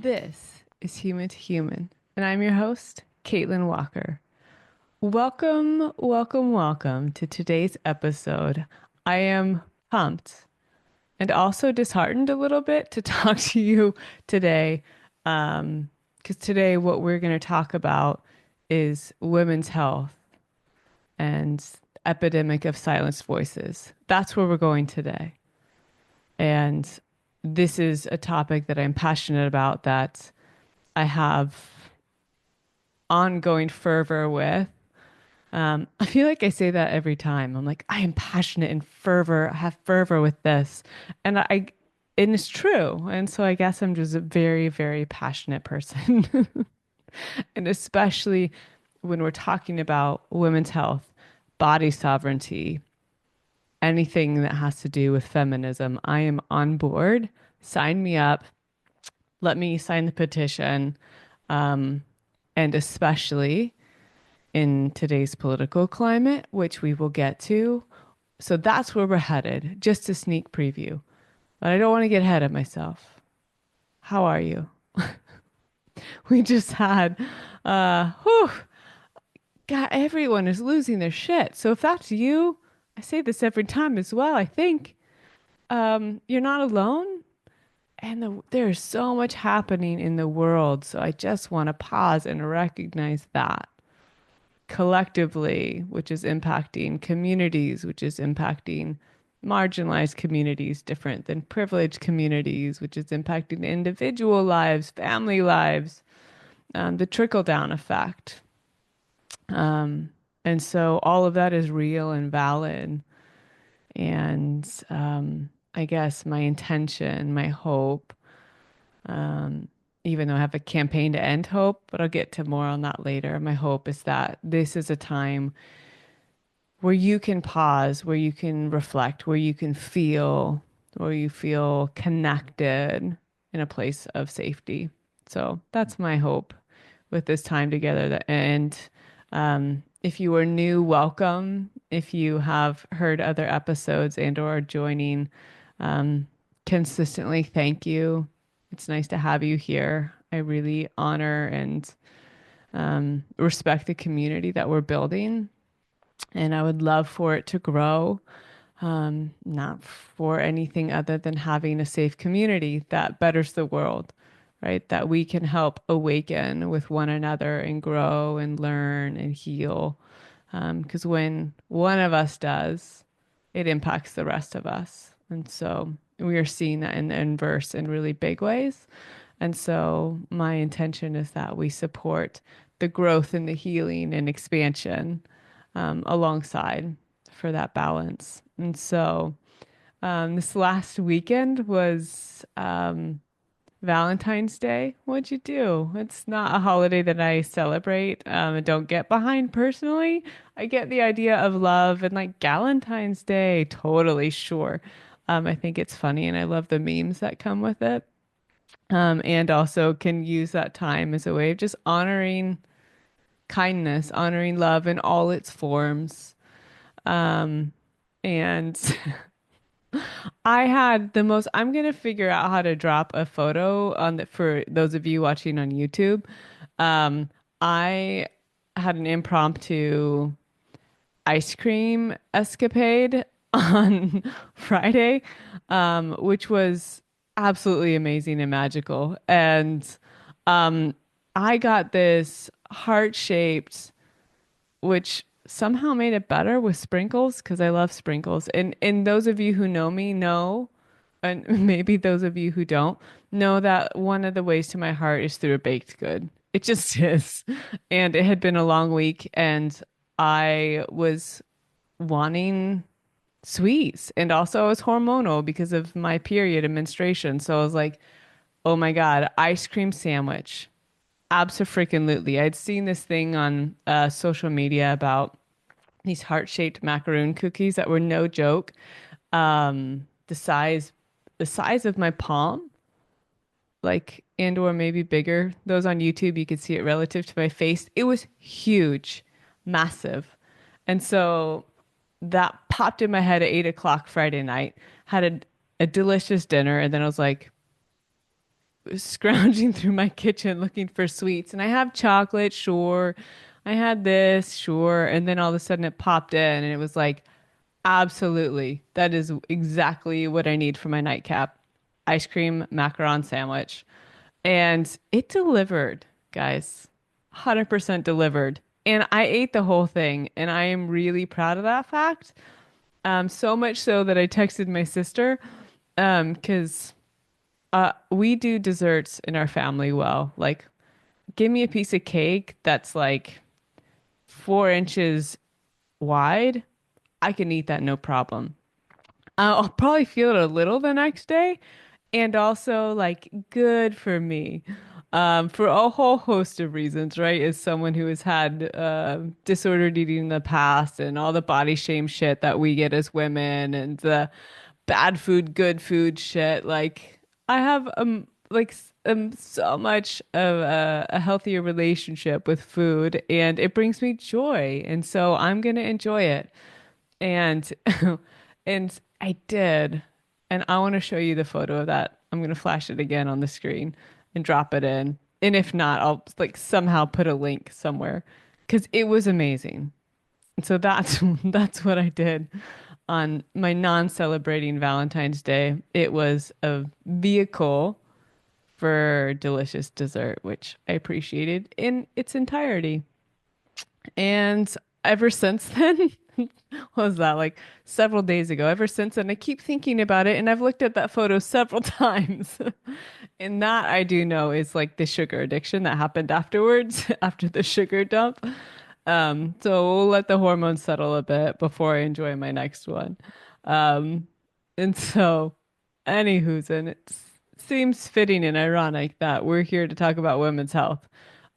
This is Human to Human, and I'm your host, Caitlin Walker. Welcome, welcome, welcome to today's episode. I am pumped and also disheartened a little bit to talk to you today, because today what we're going to talk about is women's health and epidemic of silenced voices. That's where we're going today. And this is a topic that I'm passionate about that I have ongoing fervor with. I feel like I say that every time. I'm like, I am passionate and fervor. I have fervor with this. And it's true. And so I guess I'm just a very, very passionate person. And especially when we're talking about women's health, body sovereignty, anything that has to do with feminism, I am on board. Sign me up. Let me sign the petition. Um, and especially in today's political climate, which we will get to. So that's where we're headed, just a sneak preview. But I don't want to get ahead of myself. How are you? We just had, whew, God, everyone is losing their shit. So if that's you, I say this every time as well. I think you're not alone. And there's so much happening in the world. So I just want to pause and recognize that collectively, which is impacting communities, which is impacting marginalized communities different than privileged communities, which is impacting individual lives, family lives, the trickle down effect. Um, and so all of that is real and valid. And I guess my intention, my hope, um, even though I have a campaign to end hope, but I'll get to more on that later. My hope is that this is a time where you can pause, where you can reflect, where you can feel, where you feel connected in a place of safety. So that's my hope with this time together. And if you are new, welcome. If you have heard other episodes and or are joining consistently, thank you. It's nice to have you here. I really honor and respect the community that we're building, and I would love for it to grow, not for anything other than having a safe community that betters the world, right? That we can help awaken with one another and grow and learn and heal. Because when one of us does, it impacts the rest of us. And so we are seeing that in the inverse in really big ways. And so my intention is that we support the growth and the healing and expansion alongside for that balance. And so this last weekend was Valentine's Day. What'd you do? It's not a holiday that I celebrate and don't get behind personally. I get the idea of love and like Galentine's Day, totally sure. I think it's funny and I love the memes that come with it. And also can use that time as a way of just honoring kindness, honoring love in all its forms. Um, and I had the most, I'm gonna figure out how to drop a photo on the, for those of you watching on YouTube. Um, I had an impromptu ice cream escapade on Friday, which was absolutely amazing and magical. And um, I got this heart-shaped, which somehow made it better with sprinkles because I love sprinkles. And those of you who know me know, and maybe those of you who don't know that one of the ways to my heart is through a baked good. It just is. And it had been a long week and I was wanting sweets. And also I was hormonal because of my period and menstruation. So I was like, oh my God, ice cream sandwich. Absolutely. I'd seen this thing on social media about these heart-shaped macaroon cookies that were no joke. The size of my palm, like, and or maybe bigger. Those on YouTube, you could see it relative to my face. It was huge, massive. And so that popped in my head at 8 o'clock Friday night, had a delicious dinner, and then I was like, scrounging through my kitchen looking for sweets, and I have chocolate, sure. I had this, sure. And then all of a sudden it popped in and it was like, absolutely. That is exactly what I need for my nightcap. Ice cream macaron sandwich. And it delivered, guys. 100% delivered. And I ate the whole thing, and I am really proud of that fact. So much so that I texted my sister, because we do desserts in our family well. Like, give me a piece of cake that's like 4 inches wide. I can eat that no problem. I'll probably feel it a little the next day, and also like good for me, for a whole host of reasons, right? As someone who has had disordered eating in the past and all the body shame shit that we get as women and the bad food, good food shit, like I have so much of a healthier relationship with food, and it brings me joy, and so I'm gonna enjoy it. And and I did. And I want to show you the photo of that. I'm going to flash it again on the screen and drop it in. And if not, I'll like somehow put a link somewhere because it was amazing. And so that's that's what I did on my non-celebrating Valentine's Day. It was a vehicle for delicious dessert, which I appreciated in its entirety. And ever since then, what was that like several days ago? Ever since then, I keep thinking about it, and I've looked at that photo several times. And that I do know is like the sugar addiction that happened afterwards, after the sugar dump. So we'll let the hormones settle a bit before I enjoy my next one. Um, and so, anywho's, and it seems fitting and ironic that we're here to talk about women's health,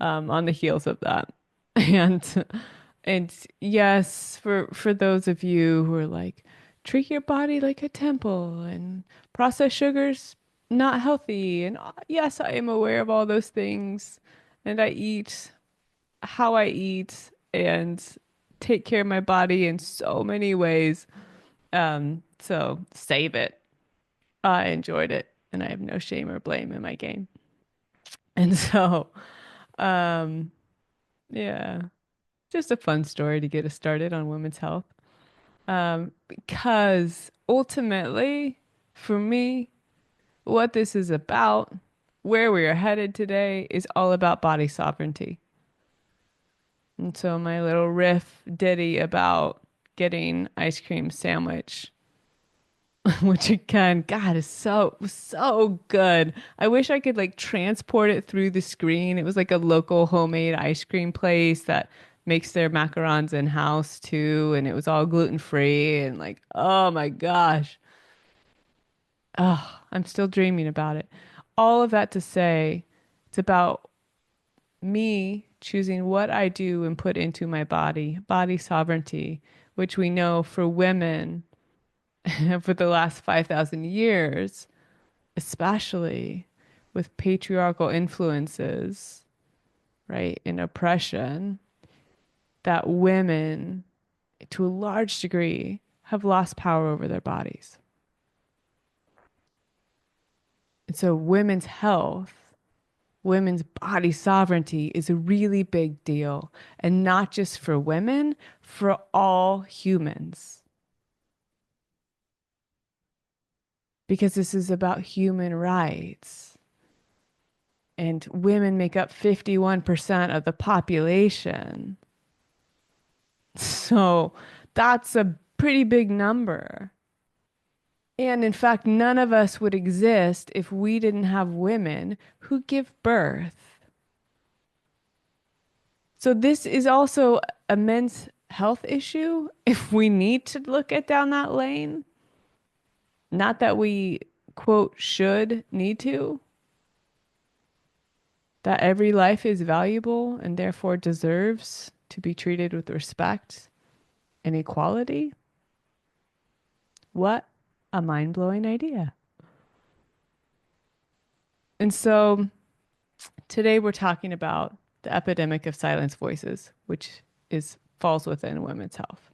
on the heels of that. And and yes, for those of you who are like, treat your body like a temple and processed sugars not healthy. And yes, I am aware of all those things. And I eat how I eat and take care of my body in so many ways. So save it. I enjoyed it, and I have no shame or blame in my game. And so, um, yeah, just a fun story to get us started on women's health. Because ultimately, for me, what this is about, where we are headed today, is all about body sovereignty. And so my little riff ditty about getting ice cream sandwich, which again, God, is so good. I wish I could like transport it through the screen. It was like a local homemade ice cream place that makes their macarons in-house too, and it was all gluten free and like, oh my gosh. Oh, I'm still dreaming about it. All of that to say, it's about me choosing what I do and put into my body, body sovereignty, which we know for women for the last 5,000 years, especially with patriarchal influences, right, and oppression, that women, to a large degree, have lost power over their bodies. And so women's health, women's body sovereignty is a really big deal, and not just for women, for all humans, because this is about human rights. And women make up 51% of the population. So that's a pretty big number. And in fact, none of us would exist if we didn't have women who give birth. So this is also a men's health issue if we need to look at down that lane. Not that we, quote, should need to, that every life is valuable and therefore deserves to be treated with respect and equality. What a mind-blowing idea. And so today we're talking about the epidemic of silenced voices, which is falls within women's health.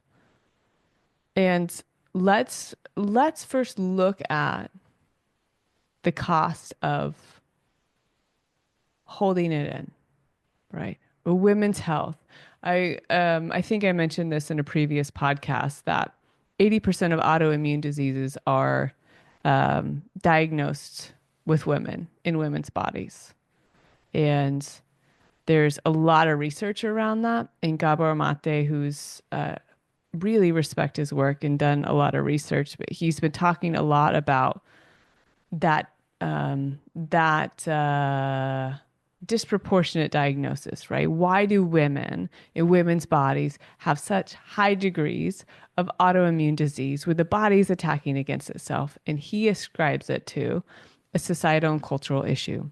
And let's first look at the cost of holding it in, right? Or women's health. I think I mentioned this in a previous podcast that 80% of autoimmune diseases are diagnosed with women in women's bodies. And there's a lot of research around that. And Gabor Mate, who's really respect his work and done a lot of research, but he's been talking a lot about that disproportionate diagnosis, right? Why do women in women's bodies have such high degrees of autoimmune disease where the body is attacking against itself? And he ascribes it to a societal and cultural issue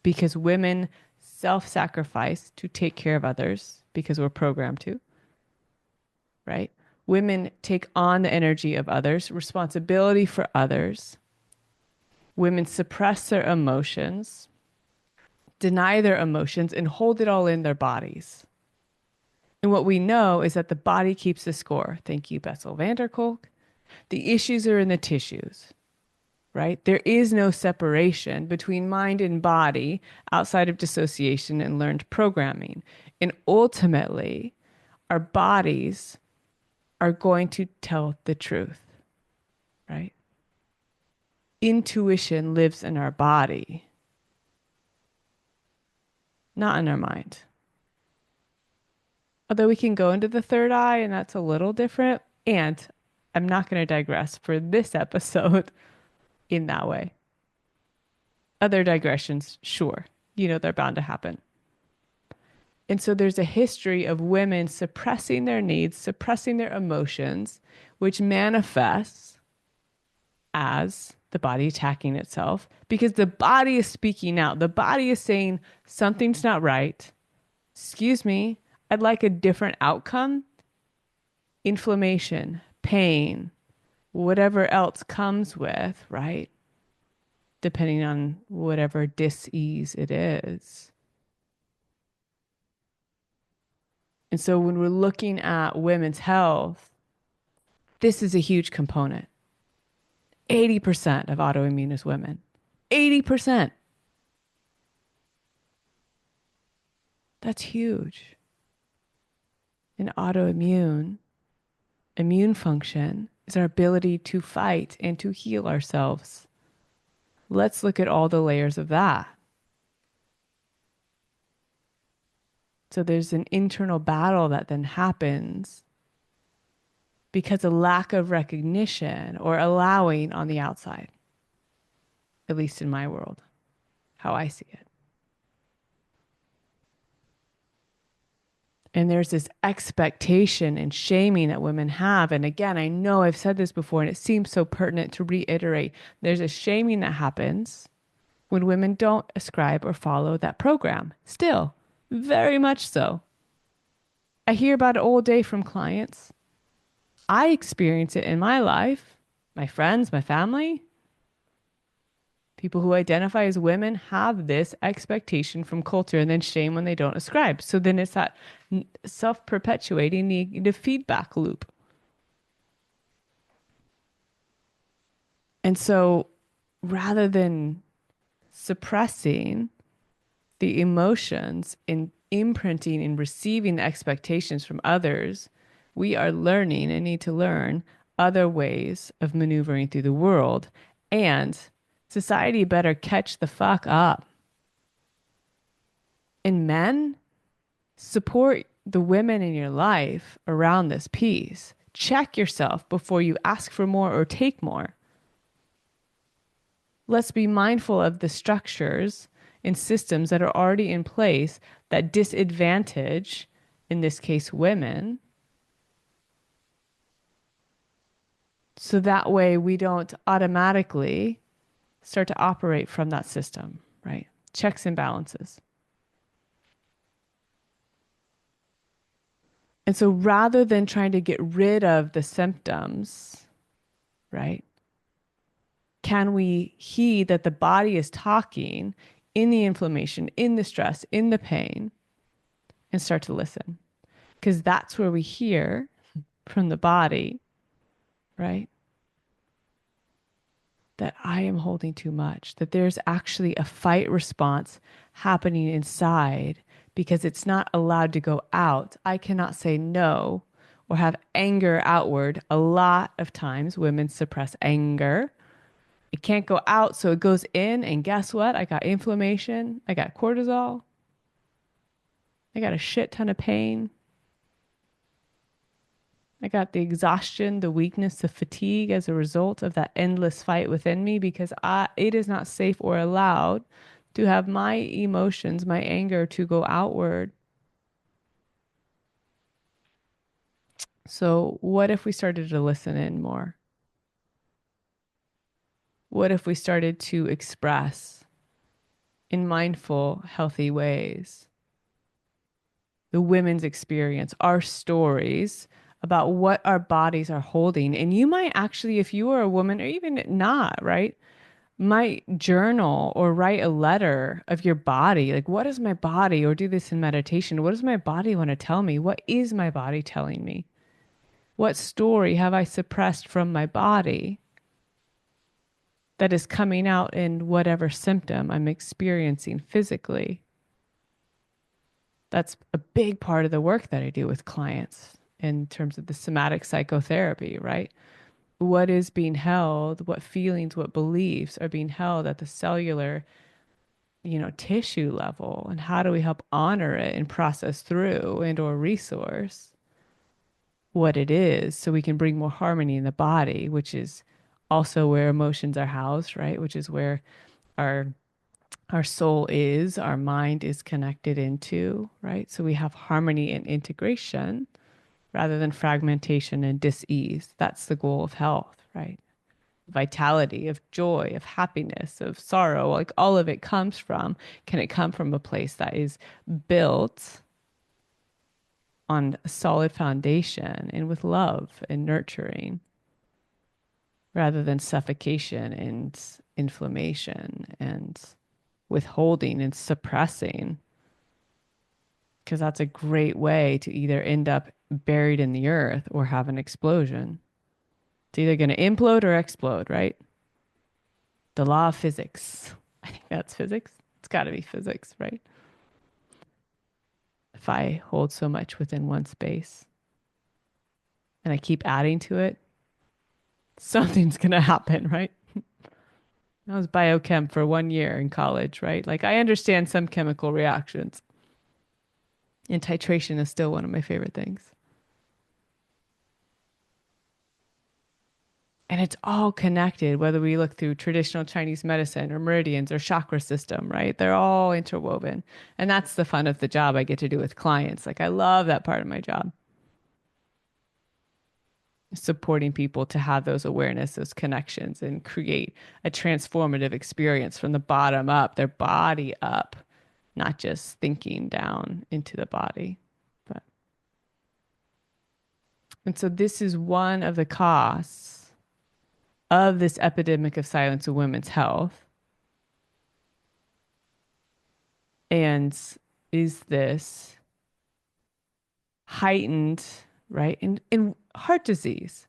because women self-sacrifice to take care of others because we're programmed to, right? Women take on the energy of others, responsibility for others. Women suppress their emotions, deny their emotions, and hold it all in their bodies. And what we know is that the body keeps the score. Thank you, Bessel van der Kolk. The issues are in the tissues, right? There is no separation between mind and body outside of dissociation and learned programming. And ultimately, our bodies are going to tell the truth, right? Intuition lives in our body, not in our mind. Although we can go into the third eye, and that's a little different. And I'm not going to digress for this episode in that way. Other digressions, sure, they're bound to happen. And so there's a history of women suppressing their needs, suppressing their emotions, which manifests as the body attacking itself because the body is speaking out. The body is saying something's not right. Excuse me, I'd like a different outcome. Inflammation, pain, whatever else comes with, right? Depending on whatever dis-ease it is. And so when we're looking at women's health, this is a huge component. 80% of autoimmune is women. 80%. That's huge. In autoimmune, immune function is our ability to fight and to heal ourselves. Let's look at all the layers of that. So there's an internal battle that then happens because of lack of recognition or allowing on the outside, at least in my world, how I see it. And there's this expectation and shaming that women have. And again, I know I've said this before, and it seems so pertinent to reiterate. There's a shaming that happens when women don't ascribe or follow that program. Still, very much so. I hear about it all day from clients. I experience it in my life, my friends, my family. People who identify as women have this expectation from culture and then shame when they don't ascribe. So then it's that self-perpetuating negative feedback loop. And so rather than suppressing the emotions and imprinting and receiving the expectations from others, we are learning and need to learn other ways of maneuvering through the world. And society better catch the fuck up. And men, support the women in your life around this piece. Check yourself before you ask for more or take more. Let's be mindful of the structures and systems that are already in place that disadvantage, in this case, women. So that way we don't automatically start to operate from that system, right? Checks and balances. And so rather than trying to get rid of the symptoms, right? Can we heed that the body is talking in the inflammation, in the stress, in the pain, and start to listen? Because that's where we hear from the body, right? that I am holding too much, that there's actually a fight response happening inside because it's not allowed to go out. I cannot say no or have anger outward. A lot of times women suppress anger. It can't go out, so it goes in, and guess what? I got inflammation, I got cortisol, I got a shit ton of pain. I got the exhaustion, the weakness, the fatigue as a result of that endless fight within me because it is not safe or allowed to have my emotions, my anger to go outward. So, what if we started to listen in more? What if we started to express in mindful, healthy ways the women's experience, our stories about what our bodies are holding? And you might actually, if you are a woman or even not, right? Might journal or write a letter of your body. Like, what is my body? Or do this in meditation. What does my body want to tell me? What is my body telling me? What story have I suppressed from my body that is coming out in whatever symptom I'm experiencing physically? That's a big part of the work that I do with clients in terms of the somatic psychotherapy, right? What is being held? What feelings, what beliefs are being held at the cellular, tissue level, and how do we help honor it and process through and or resource what it is so we can bring more harmony in the body, which is also where emotions are housed, right? Which is where our our soul is, our mind is connected into, right? So we have harmony and integration rather than fragmentation and dis-ease. That's the goal of health, right? Vitality, of joy, of happiness, of sorrow, like all of it comes from, can it come from a place that is built on a solid foundation and with love and nurturing rather than suffocation and inflammation and withholding and suppressing? Because that's a great way to either end up buried in the earth or have an explosion. It's either going to implode or explode, right? The law of physics. I think that's physics. It's got to be physics, right? If I hold so much within one space and I keep adding to it, something's going to happen, right? I was biochem for 1 year in college, right? Like I understand some chemical reactions, and titration is still one of my favorite things. And it's all connected, whether we look through traditional Chinese medicine or meridians or chakra system, right? They're all interwoven. And that's the fun of the job I get to do with clients. Like I love that part of my job, supporting people to have those awareness, those connections, and create a transformative experience from the bottom up, their body up, not just thinking down into the body. But and so this is one of the costs of this epidemic of silence in women's health. And is this heightened, right? In heart disease.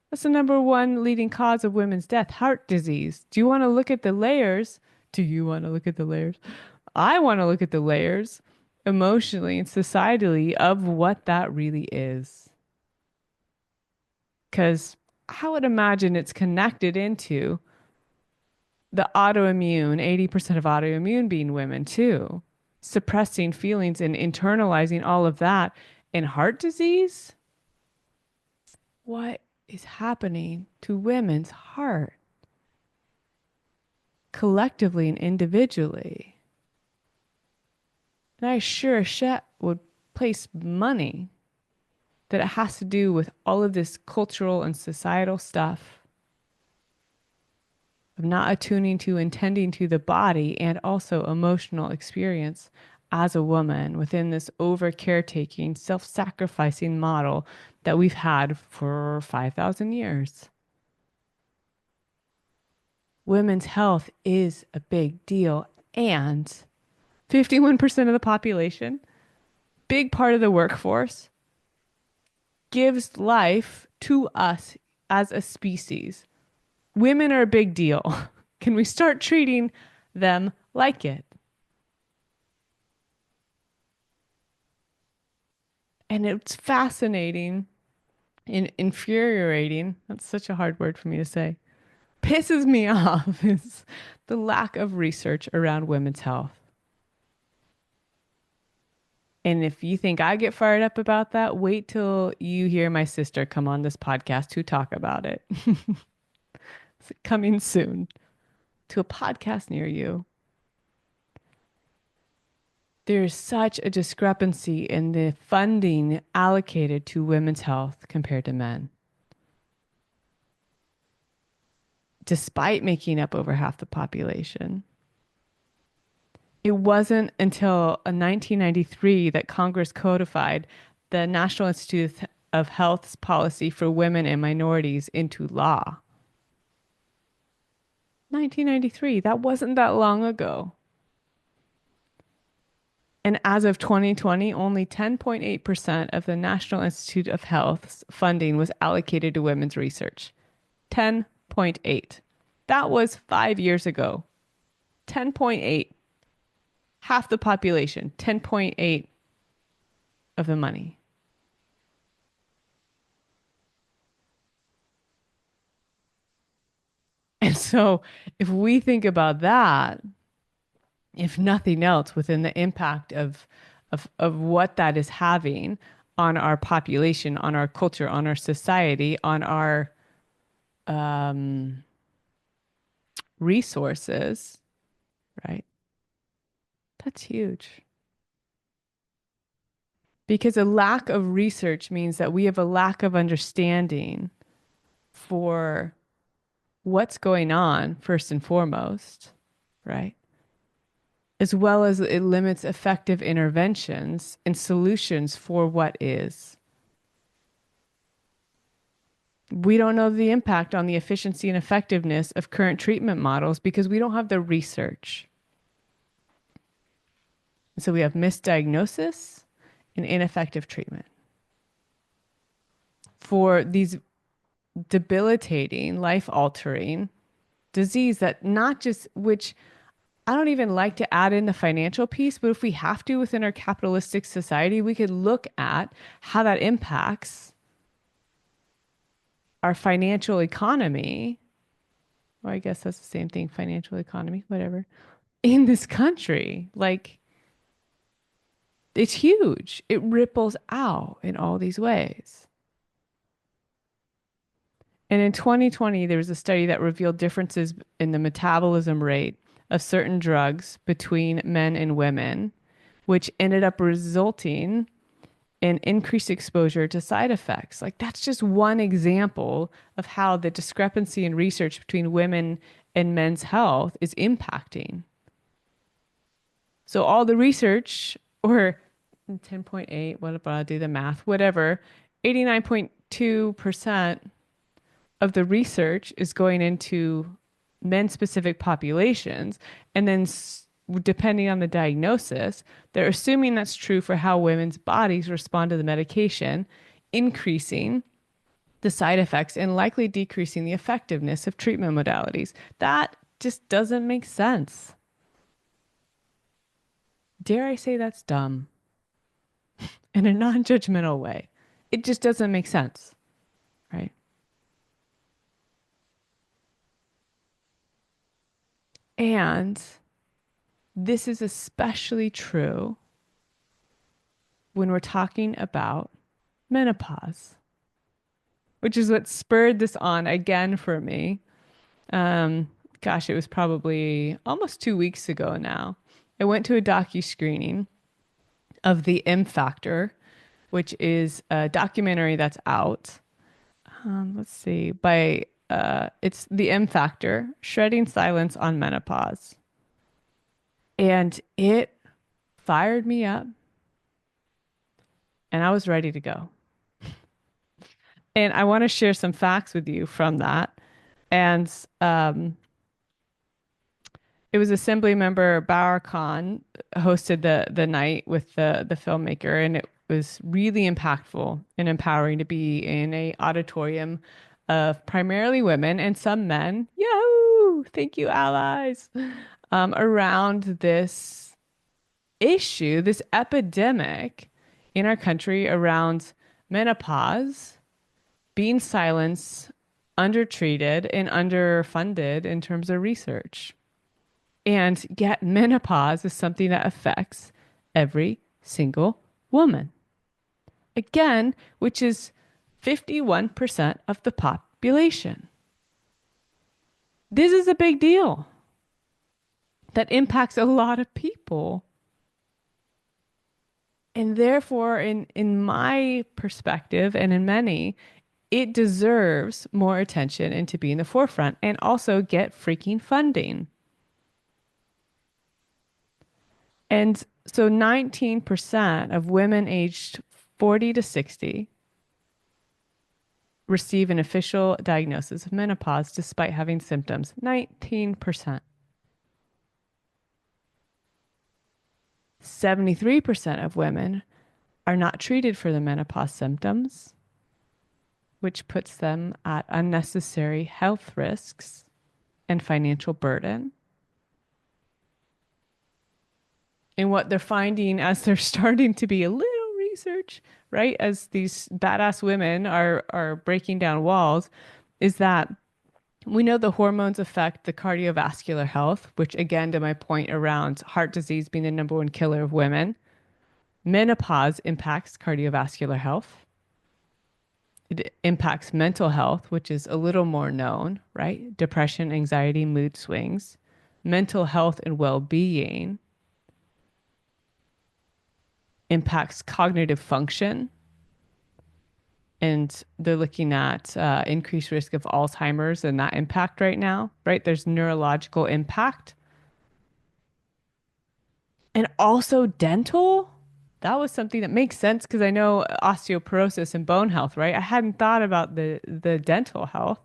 That's the number one leading cause of women's death, heart disease. Do you want to look at the layers? Do you want to look at the layers? I want to look at the layers emotionally and societally of what that really is. Because I would imagine it's connected into the autoimmune, 80% of autoimmune being women too, suppressing feelings and internalizing all of that. In heart disease, what is happening to women's heart collectively and individually? And I sure as shit would place money that it has to do with all of this cultural and societal stuff of not attuning to and tending to the body and also emotional experience as a woman within this over caretaking, self sacrificing model that we've had for 5,000 years. Women's health is a big deal. And 51% of the population, big part of the workforce, gives life to us as a species Women are a big deal. Can we start treating them like it? And it's fascinating and infuriating. That's such a hard word for me to say. Pisses me off is the lack of research around women's health. And if you think I get fired up about that, wait till you hear my sister come on this podcast to talk about it. It's coming soon to a podcast near you. There's such a discrepancy in the funding allocated to women's health compared to men, despite making up over half the population. It wasn't until 1993 that Congress codified the National Institute of Health's policy for women and minorities into law. 1993, that wasn't that long ago. And as of 2020, only 10.8% of the National Institute of Health's funding was allocated to women's research. 10.8. That was 5 years ago. 10.8. Half the population, 10.8 of the money. And so if we think about that, if nothing else, within the impact of what that is having on our population, on our culture, on our society, on our um, resources, right? That's huge. Because a lack of research means that we have a lack of understanding for what's going on, first and foremost, right? As well as it limits effective interventions and solutions for what is. We don't know the impact on the efficiency and effectiveness of current treatment models because we don't have the research. So we have misdiagnosis and ineffective treatment for these debilitating, life altering disease that not just, which I don't even like to add in the financial piece, but if we have to within our capitalistic society, we could look at how that impacts our financial economy. Or I guess that's the same thing, financial economy, whatever, in this country. Like, it's huge. It ripples out in all these ways. And in 2020, there was a study that revealed differences in the metabolism rate of certain drugs between men and women, which ended up resulting in increased exposure to side effects. Like, that's just one example of how the discrepancy in research between women and men's health is impacting. So all the research, or 10.8, what about I do the math, whatever, 89.2% of the research is going into men-specific populations. And then depending on the diagnosis, they're assuming that's true for how women's bodies respond to the medication, increasing the side effects and likely decreasing the effectiveness of treatment modalities. That just doesn't make sense. Dare I say that's dumb in a non-judgmental way. It just doesn't make sense, right? And this is especially true when we're talking about menopause, which is what spurred this on again for me. Gosh, it was probably almost 2 weeks ago now. I went to a docu-screening of The M Factor, which is a documentary that's out. Let's see, it's The M Factor, Shredding Silence on Menopause. And it fired me up, and I was ready to go. And I want to share some facts with you from that. And it was Assembly Member Bauer Khan hosted the night with the filmmaker, and it was really impactful and empowering to be in a auditorium of primarily women and some men, yahoo, thank you, allies, around this issue, this epidemic in our country around menopause being silenced, undertreated, and underfunded in terms of research. And yet, menopause is something that affects every single woman. Again, which is 51% of the population. This is a big deal that impacts a lot of people. And therefore, in my perspective and in many, it deserves more attention and to be in the forefront and also get freaking funding. And so 19% of women aged 40 to 60 receive an official diagnosis of menopause despite having symptoms. 19%. 73% of women are not treated for the menopause symptoms, which puts them at unnecessary health risks and financial burden. And what they're finding as they're starting to be a little research, right, as these badass women are breaking down walls, is that we know the hormones affect the cardiovascular health, which again, to my point around heart disease being the number one killer of women, menopause impacts cardiovascular health. It impacts mental health, which is a little more known, right? Depression, anxiety, mood swings, mental health and well-being, impacts cognitive function. And they're looking at increased risk of Alzheimer's and that impact right now, right? There's neurological impact. And also dental. That was something that makes sense because I know osteoporosis and bone health, right? I hadn't thought about the dental health.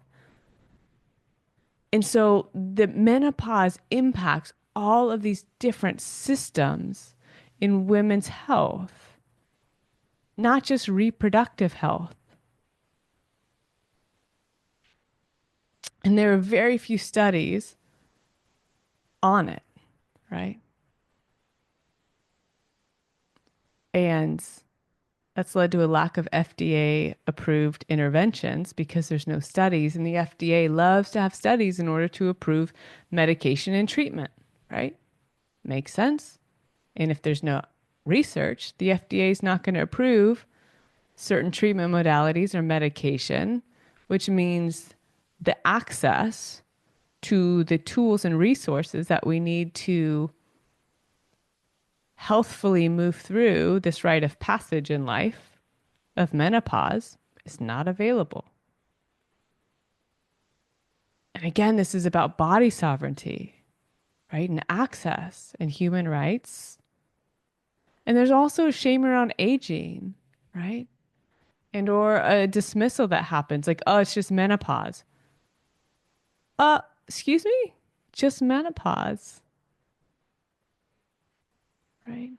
And so the menopause impacts all of these different systems in women's health, not just reproductive health. And there are very few studies on it, right? And that's led to a lack of FDA approved interventions because there's no studies, and the FDA loves to have studies in order to approve medication and treatment, right? Makes sense. And if there's no research, the FDA is not going to approve certain treatment modalities or medication, which means the access to the tools and resources that we need to healthfully move through this rite of passage in life of menopause is not available. And again, this is about body sovereignty, right? And access and human rights. And there's also shame around aging, right? And or a dismissal that happens like, oh, it's just menopause. Excuse me? Just menopause, right?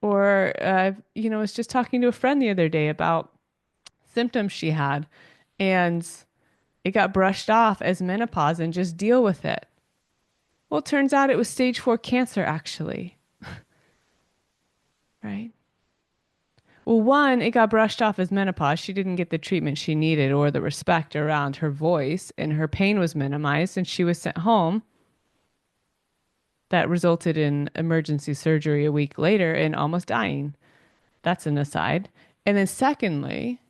Or, I was just talking to a friend the other day about symptoms she had, and it got brushed off as menopause and just deal with it. Well, it turns out it was stage 4 cancer, actually, right? Well, one, it got brushed off as menopause. She didn't get the treatment she needed or the respect around her voice, and her pain was minimized, and she was sent home. That resulted in emergency surgery a week later and almost dying. That's an aside. And then, secondly,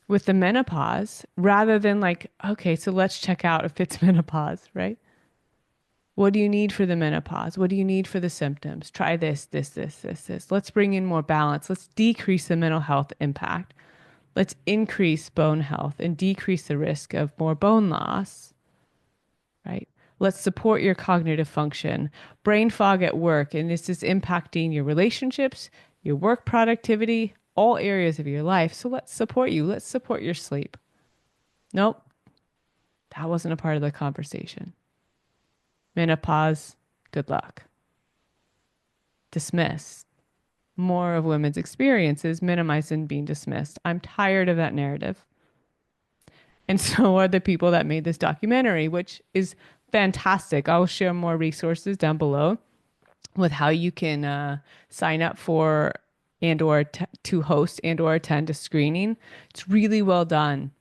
with the menopause, rather than like, okay, so let's check out if it's menopause, right? What do you need for the menopause? What do you need for the symptoms? Try this. Let's bring in more balance. Let's decrease the mental health impact. Let's increase bone health and decrease the risk of more bone loss, right? Let's support your cognitive function. Brain fog at work, and this is impacting your relationships, your work productivity, all areas of your life. So let's support you. Let's support your sleep. Nope, that wasn't a part of the conversation. Menopause, good luck. Dismiss. More of women's experiences minimized and being dismissed. I'm tired of that narrative. And so are the people that made this documentary, which is fantastic. I'll share more resources down below with how you can sign up for and or to host and or attend a screening. It's really well done.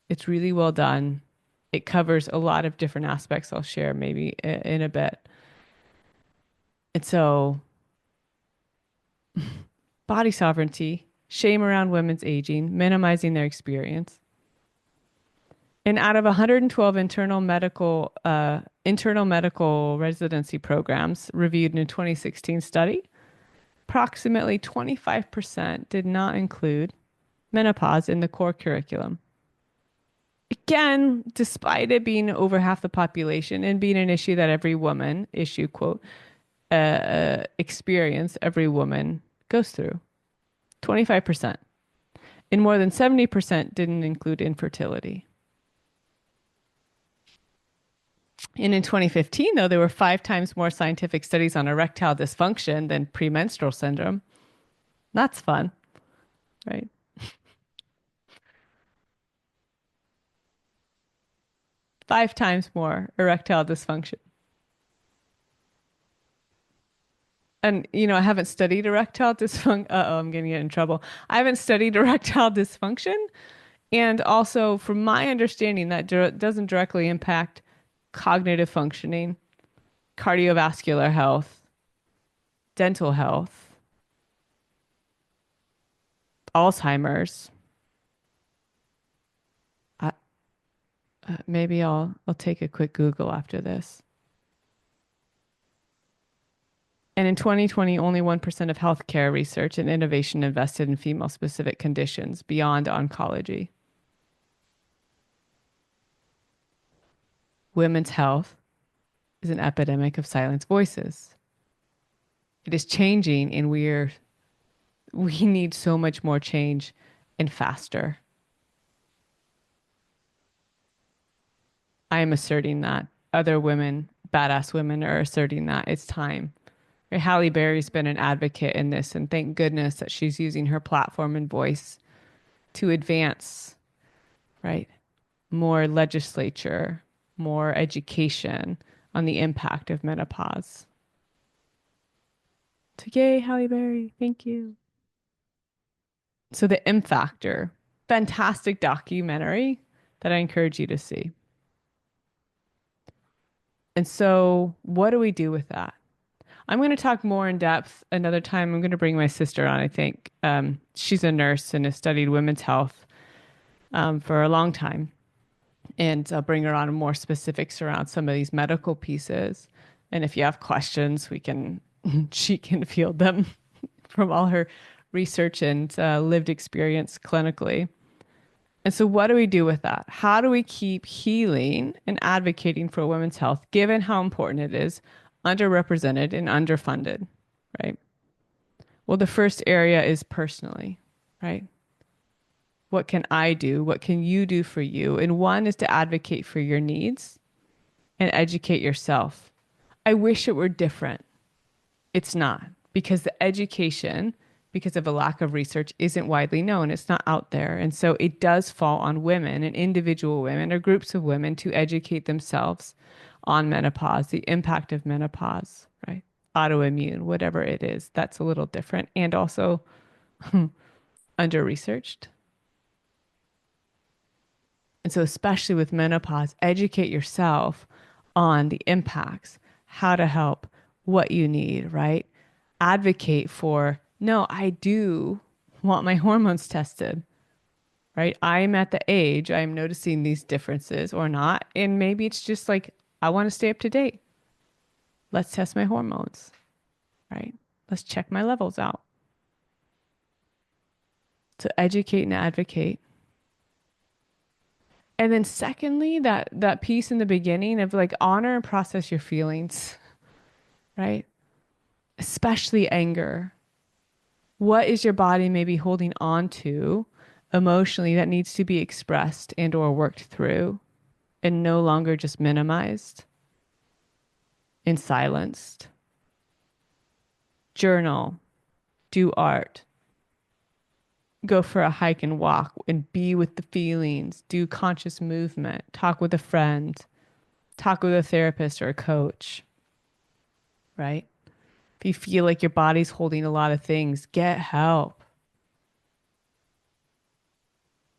It's really well done. It covers a lot of different aspects I'll share maybe in a bit. And so, body sovereignty, shame around women's aging, minimizing their experience. And out of 112 internal medical residency programs reviewed in a 2016 study, approximately 25% did not include menopause in the core curriculum. Again, despite it being over half the population and being an issue that every woman, issue quote, experience every woman goes through. 25%. And more than 70% didn't include infertility. And in 2015, though, there were 5 times more scientific studies on erectile dysfunction than premenstrual syndrome. That's fun, right? 5 times more erectile dysfunction. And, I haven't studied erectile dysfunction. Uh-oh, I'm going to get in trouble. I haven't studied erectile dysfunction. And also, from my understanding, that doesn't directly impact cognitive functioning, cardiovascular health, dental health, Alzheimer's. I, maybe I'll take a quick Google after this. And in 2020, only 1% of healthcare research and innovation invested in female-specific conditions beyond oncology. Women's health is an epidemic of silenced voices. It is changing, and we need so much more change and faster. I am asserting that. Other women, badass women, are asserting that. It's time. Halle Berry's been an advocate in this, and thank goodness that she's using her platform and voice to advance, right? More legislature, more education on the impact of menopause. So yay, Halle Berry. Thank you. So the M Factor, fantastic documentary that I encourage you to see. And so what do we do with that? I'm going to talk more in depth another time. I'm going to bring my sister on, I think. She's a nurse and has studied women's health for a long time. And I'll bring her on more specifics around some of these medical pieces. And if you have questions, she can field them from all her research and lived experience clinically. And so, what do we do with that? How do we keep healing and advocating for women's health, given how important it is, underrepresented and underfunded, right? Well, the first area is personally, right? What can I do? What can you do for you? And one is to advocate for your needs and educate yourself. I wish it were different. It's not, because the education, because of a lack of research, isn't widely known. It's not out there. And so it does fall on women and individual women or groups of women to educate themselves on menopause, the impact of menopause, right? Autoimmune, whatever it is, that's a little different and also under-researched. And so, especially with menopause, educate yourself on the impacts, how to help, what you need, right? Advocate for, no, I do want my hormones tested, right? I'm at the age, I'm noticing these differences or not. And maybe it's just like, I want to stay up to date. Let's test my hormones, right? Let's check my levels out. So, educate and advocate. And then secondly, that piece in the beginning of like honor and process your feelings, right? Especially anger. What is your body maybe holding on to emotionally that needs to be expressed and or worked through and no longer just minimized and silenced? Journal, do art, Go for a hike and walk and be with the feelings, do conscious movement, talk with a friend, talk with a therapist or a coach, right? If you feel like your body's holding a lot of things, get help.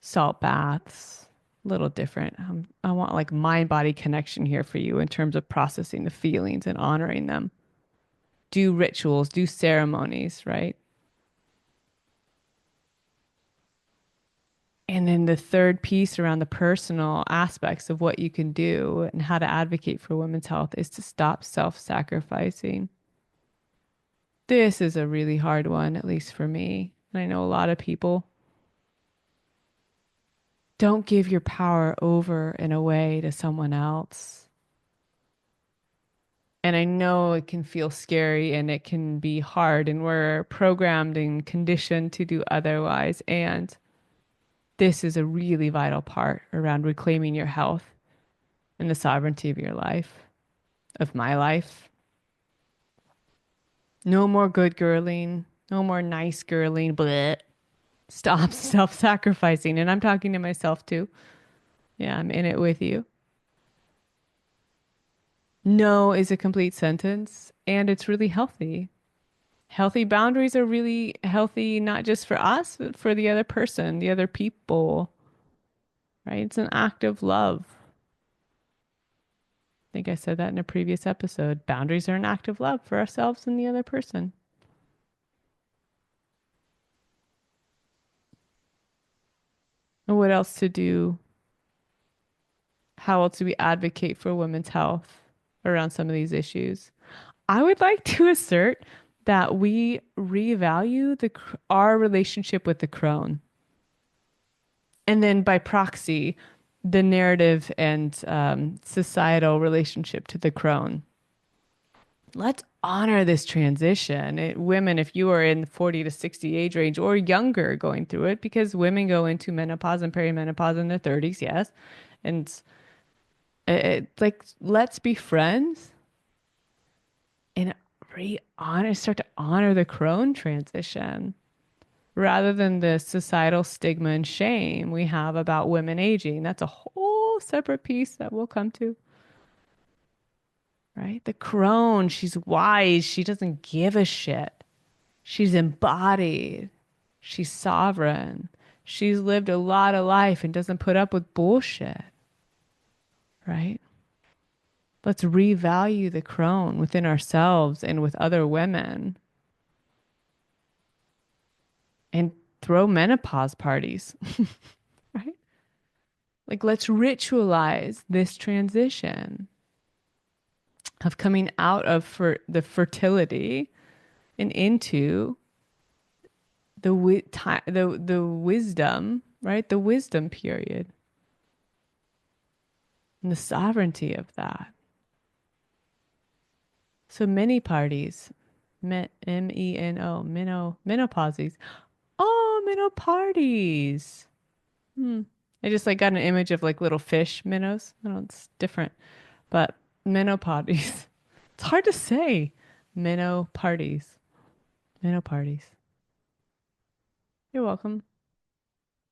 Salt baths, a little different. I want like mind body connection here for you in terms of processing the feelings and honoring them. Do rituals, do ceremonies, right? And then the third piece around the personal aspects of what you can do and how to advocate for women's health is to stop self-sacrificing. This is a really hard one, at least for me. And I know a lot of people. Don't give your power over and away to someone else. And I know it can feel scary and it can be hard, and we're programmed and conditioned to do otherwise. And this is a really vital part around reclaiming your health and the sovereignty of your life, of my life. No more good girling, no more nice girling. Bleh. Stop self-sacrificing. And I'm talking to myself too. Yeah, I'm in it with you. No is a complete sentence, and it's really healthy. Healthy boundaries are really healthy, not just for us, but for the other person, the other people, right? It's an act of love. I think I said that in a previous episode. Boundaries are an act of love for ourselves and the other person. And what else to do? How else do we advocate for women's health around some of these issues? I would like to assert that we revalue our relationship with the crone. And then by proxy, the narrative and societal relationship to the crone. Let's honor this transition. Women, if you are in the 40 to 60 age range or younger going through it, because women go into menopause and perimenopause in their 30s, yes. And like, let's be friends and start to honor the crone transition rather than the societal stigma and shame we have about women aging. That's a whole separate piece that we'll come to, right? The crone, she's wise. She doesn't give a shit. She's embodied. She's sovereign. She's lived a lot of life and doesn't put up with bullshit, right? Let's revalue the crone within ourselves and with other women and throw menopause parties, right? Like, let's ritualize this transition of coming out of the fertility and into the wisdom, right? The wisdom period and the sovereignty of that. So many parties, MENO, menopauses. Oh, menoparties. Hmm. I just like got an image of like little fish minnows. I don't know, it's different, but menoparties. It's hard to say. Menoparties. Menoparties. You're welcome.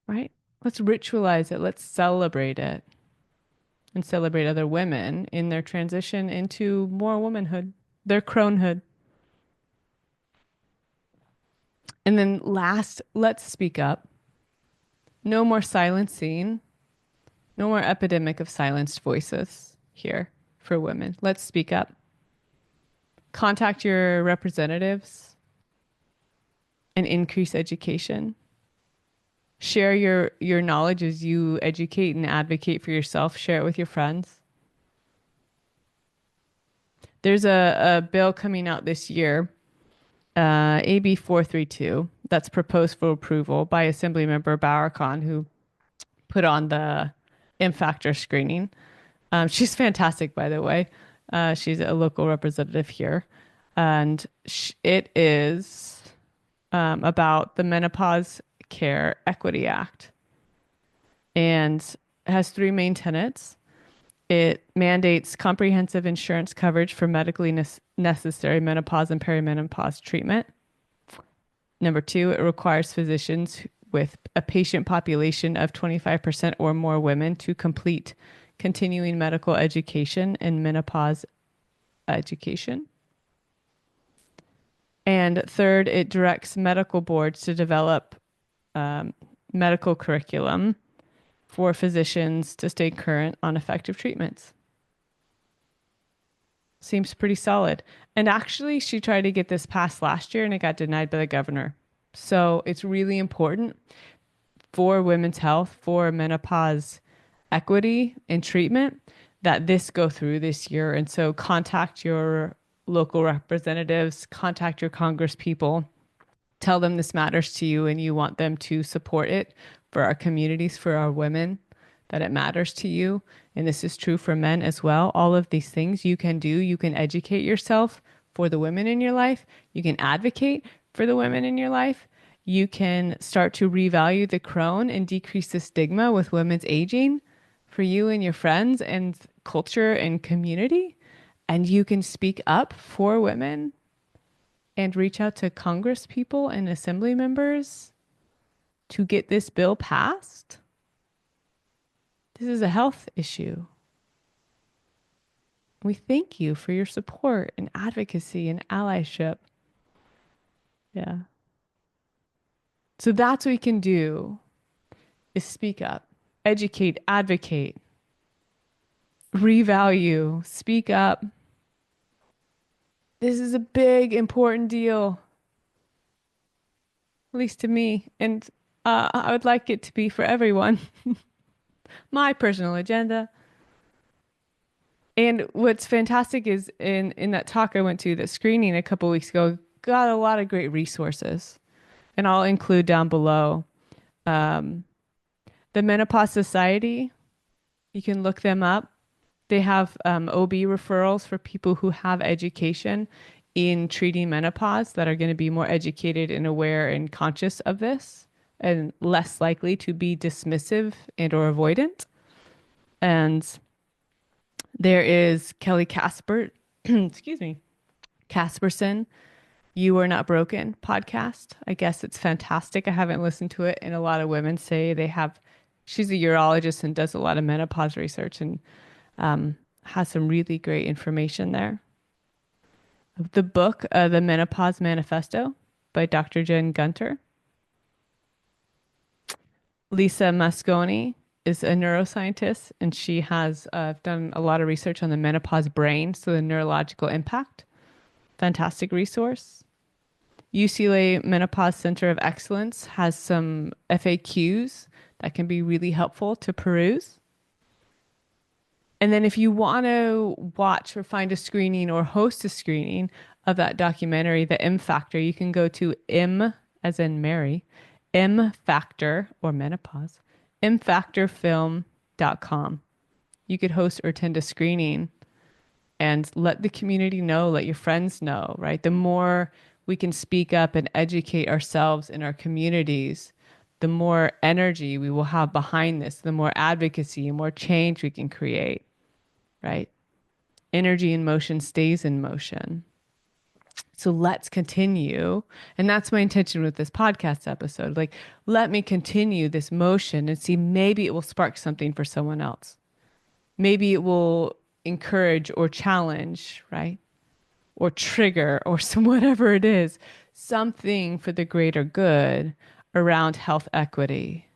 Right? Let's ritualize it. Let's celebrate it and celebrate other women in their transition into more womanhood, their cronehood. And then last, let's speak up. No more silencing. No more epidemic of silenced voices here for women. Let's speak up. Contact your representatives and increase education. Share your knowledge as you educate and advocate for yourself. Share it with your friends. There's a bill coming out this year, AB 432, that's proposed for approval by Assemblymember Bauer Khan, who put on the M Factor screening. She's fantastic, by the way. She's a local representative here. And it is about the Menopause Care Equity Act and has three main tenets. It mandates comprehensive insurance coverage for medically necessary menopause and perimenopause treatment. Number two, it requires physicians with a patient population of 25% or more women to complete continuing medical education and menopause education. And third, it directs medical boards to develop um, medical curriculum for physicians to stay current on effective treatments. Seems pretty solid. And actually, she tried to get this passed last year and it got denied by the governor. So it's really important for women's health, for menopause equity and treatment, that this go through this year. And so contact your local representatives, contact your congress people, tell them this matters to you and you want them to support it for our communities, for our women, that it matters to you. And this is true for men as well. All of these things you can do. You can educate yourself for the women in your life. You can advocate for the women in your life. You can start to revalue the crone and decrease the stigma with women's aging for you and your friends and culture and community. And you can speak up for women and reach out to Congress people and assembly members to get this bill passed. This is a health issue. We thank you for your support and advocacy and allyship. Yeah. So that's what we can do, is speak up, educate, advocate, revalue, speak up. This is a big, important deal, at least to me. And I would like it to be for everyone. My personal agenda. And what's fantastic is in that talk I went to, that screening a couple weeks ago, got a lot of great resources. And I'll include down below um, the Menopause Society. You can look them up. They have OB referrals for people who have education in treating menopause, that are going to be more educated and aware and conscious of this and less likely to be dismissive and or avoidant. And there is Kelly Casper, excuse me, Casperson, You Are Not Broken podcast. I guess it's fantastic. I haven't listened to it, and a lot of women say they have. She's a urologist and does a lot of menopause research, and has some really great information there. The book, The Menopause Manifesto by Dr. Jen Gunter. Lisa Mosconi is a neuroscientist, and she has done a lot of research on the menopause brain, so the neurological impact. Fantastic resource. UCLA Menopause Center of Excellence has some FAQs that can be really helpful to peruse. And then if you want to watch or find a screening or host a screening of that documentary, The M Factor, you can go to M as in Mary, M Factor or menopause, mfactorfilm.com. You could host or attend a screening and let the community know, let your friends know, right? The more we can speak up and educate ourselves in our communities, the more energy we will have behind this, the more advocacy and more change we can create, right? Energy in motion stays in motion. So let's continue. And that's my intention with this podcast episode. Like, let me continue this motion and see, maybe it will spark something for someone else. Maybe it will encourage or challenge, right? Or trigger or some whatever it is, something for the greater good around health equity.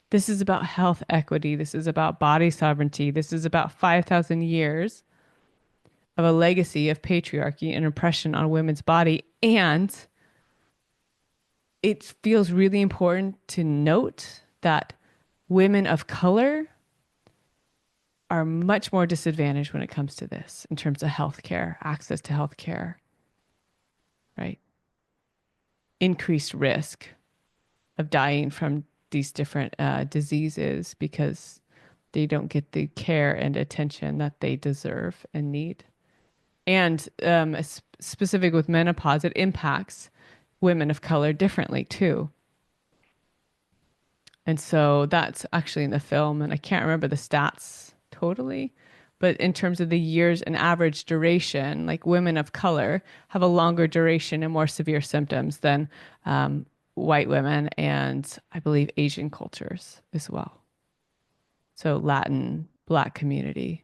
This is about health equity. This is about body sovereignty. This is about 5,000 years of a legacy of patriarchy and oppression on women's body. And it feels really important to note that women of color are much more disadvantaged when it comes to this in terms of healthcare, access to healthcare, right? Increased risk of dying from these different diseases because they don't get the care and attention that they deserve and need. And specific with menopause, it impacts women of color differently too. And so that's actually in the film, and I can't remember the stats totally, but in terms of the years and average duration, like women of color have a longer duration and more severe symptoms than white women and I believe Asian cultures as well. So Latin, Black community.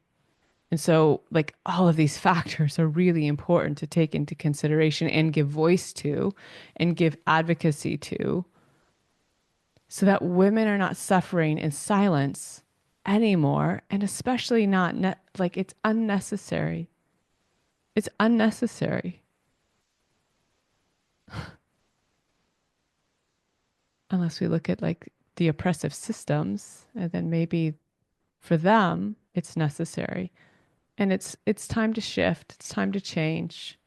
And so, like, all of these factors are really important to take into consideration and give voice to and give advocacy to so that women are not suffering in silence anymore. And especially not like it's unnecessary. It's unnecessary unless we look at like the oppressive systems and then maybe for them it's necessary. And it's time to shift. It's time to change.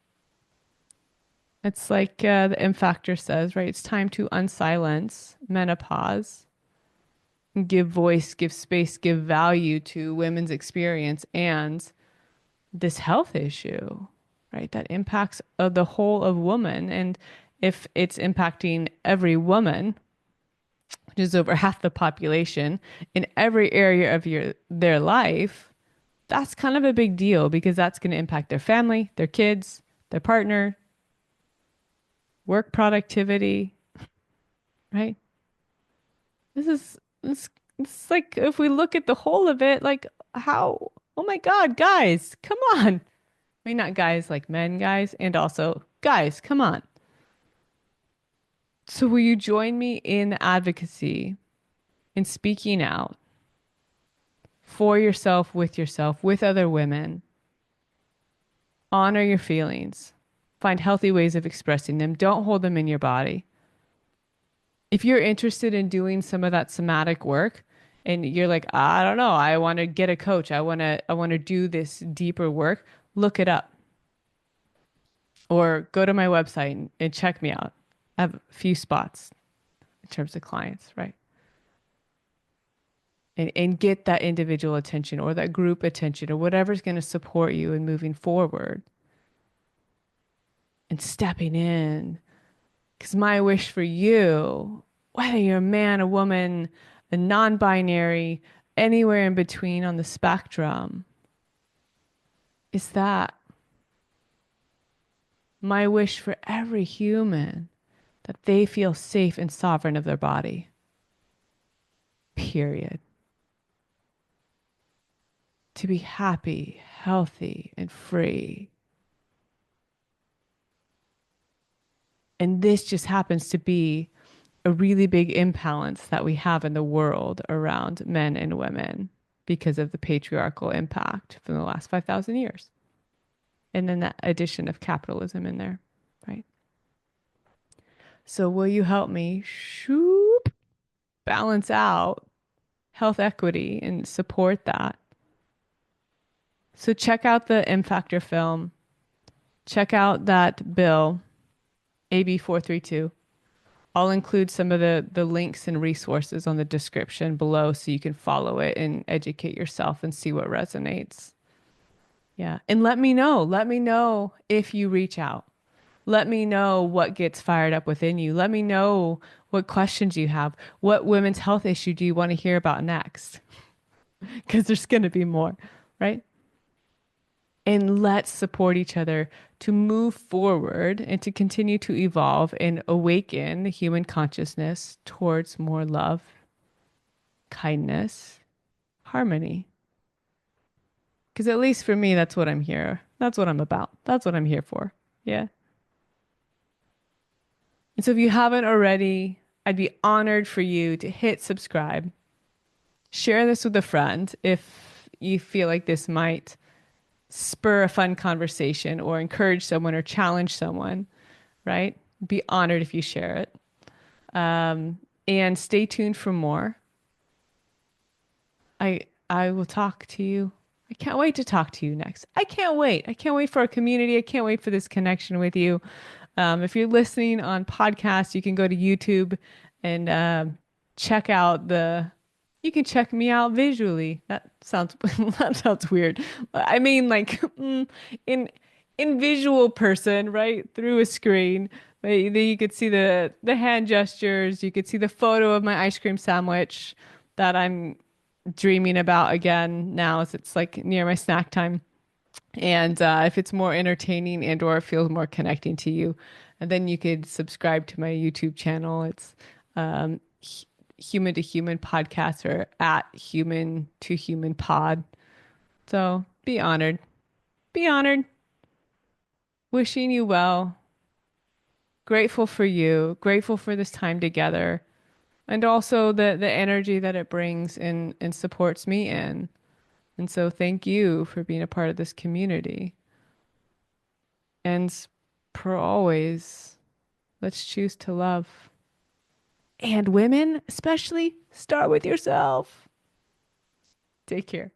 It's like the M Factor says, right? It's time to unsilence menopause and give voice, give space, give value to women's experience and this health issue, right? That impacts the whole of woman. And if it's impacting every woman, which is over half the population, in every area of their life, that's kind of a big deal because that's going to impact their family, their kids, their partner, work productivity, right? This is this like if we look at the whole of it, like how, oh my God, guys, come on. I mean, not guys like men, guys, and also guys, come on. So will you join me in advocacy, in speaking out for yourself, with other women? Honor your feelings. Find healthy ways of expressing them. Don't hold them in your body. If you're interested in doing some of that somatic work and you're like, I don't know, I want to get a coach. I want to do this deeper work, look it up or go to my website and check me out. I have a few spots in terms of clients, right? And get that individual attention or that group attention or whatever's going to support you in moving forward and stepping in. Because my wish for you, whether you're a man, a woman, a non-binary, anywhere in between on the spectrum, is that my wish for every human that they feel safe and sovereign of their body. Period. To be happy, healthy, and free. And this just happens to be a really big imbalance that we have in the world around men and women because of the patriarchal impact from the last 5,000 years. And then that addition of capitalism in there, right? So will you help me shoop, balance out health equity and support that? So check out the M Factor film. Check out that bill, AB 432. I'll include some of the links and resources on the description below so you can follow it and educate yourself and see what resonates. Yeah. And let me know. Let me know if you reach out. Let me know what gets fired up within you. Let me know what questions you have. What women's health issue do you want to hear about next? Because there's going to be more, right? And let's support each other to move forward and to continue to evolve and awaken the human consciousness towards more love, kindness, harmony. Because at least for me, that's what I'm here. That's what I'm about. That's what I'm here for. Yeah. And so if you haven't already, I'd be honored for you to hit subscribe. Share this with a friend if you feel like this might spur a fun conversation or encourage someone or challenge someone, right? Be honored if you share it. And stay tuned for more. I will talk to you. I can't wait to talk to you next. I can't wait. I can't wait for our community. I can't wait for this connection with you. If you're listening on podcasts, you can go to YouTube and check out the. You can check me out visually. That sounds that sounds weird. I mean, like in visual person, right through a screen. But you could see the hand gestures. You could see the photo of my ice cream sandwich that I'm dreaming about again now as it's like near my snack time. And if it's more entertaining and or it feels more connecting to you, And then you could subscribe to my YouTube channel. It's human to human podcast or at human to human pod. So be honored. Be honored. Wishing you well. Grateful for you. Grateful for this time together. And also the energy that it brings and supports me in. And so thank you for being a part of this community. And for always, let's choose to love. And women, especially, start with yourself. Take care.